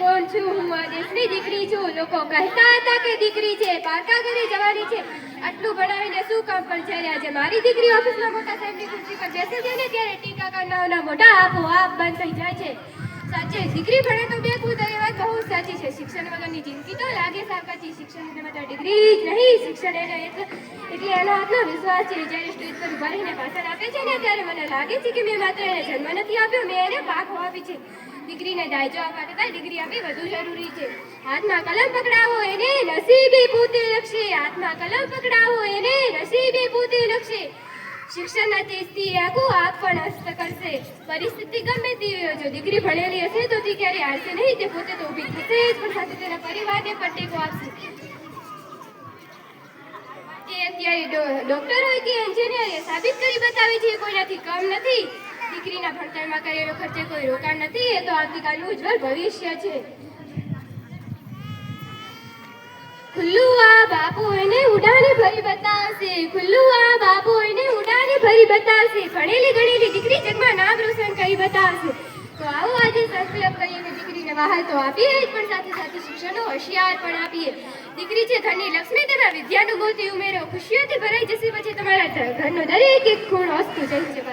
કોણ છું? હું આ દેશની દીકરી છું. લોકો કહેતા હતા કે દીકરી છે, પારકા ઘરે જવાની છે. આટલું ભણાવીને શું કામ? પણ જ્યારે આજે મારી દીકરી ઓફિસમાં મોટા સાહેબની ખુરશી પર બેસે છે ને, ત્યારે ટીકા કરનારના મોઢા આપોઆપ બંધ થઈ જાય છે. સાચે દીકરી ભણે તો બે કૂદ, એ વાત બહુ સાચી છે. શિક્ષણ વગરની જિંદગી તો લાગે સાકાચી. શિક્ષણ એટલે માત્ર ડિગ્રી જ નહીં, શિક્ષણ એટલે એનો આત્મવિશ્વાસ છે. જ્યારે સ્ટેજ પર ઉભા રહીને ભાષણ આપે છે ને, ત્યારે મને લાગે છે કે મેં માત્ર એને જન્મ નથી આપ્યો, મેં એને પાકો આપી છે. દીકરીને દાયજો આપવા કરતાં ડિગ્રી આપવી વધુ જરૂરી છે. હાથમાં કલમ પકડાવો એને નસીબી પોતે લખશે. હાથમાં કલમ પકડાવો એને નસીબી પોતે લખશે. શિક્ષણના તેજથી આખું આપ પણ હસ્ત કરશે. પરિસ્થિતિ ગમે તેવી હોય, જો દીકરી ભણેલી હશે તો તે ક્યારેય હારશે નહીં. તે પોતે તો ઊભી થશે જ, પણ સાથે તેના પરિવારને પણ ટેકો આપશે. તે અત્યારે ડોક્ટર હોય કે એન્જિનિયર, એ સાબિત કરી બતાવે છે કોઈનાથી કમ નથી. દીકરીના ભણતરમાં કરેલો ખર્ચે કોઈ રોકાણ નથી. એ તો આવતીકાલનું ઉજ્જવળ ભવિષ્ય છે. ખુલ્લું આ બાપુ એને ઉડાને ભરી બતાવશે. ખુલ્લું આ બાપુ એને ઉડાને ભરી બતાવશે. ભણેલી ગણેલી દીકરી જગમાં નામ રોશન કરી બતાવશે. તો આવો આજે સંકલ્પ કરીને દીકરીને વહાલ તો આપીએ જ, પણ સાથે સાથે શિક્ષણનો હોશિયાર પણ આપીએ. દીકરી છે ઘરની લક્ષ્મી, તેમાં વિદ્યાનું મોતી ઉમેરો. ખુશીઓથી ભરાઈ જશે પછી તમારા ઘરનો દરેક એક ખૂણો હસતું જશે.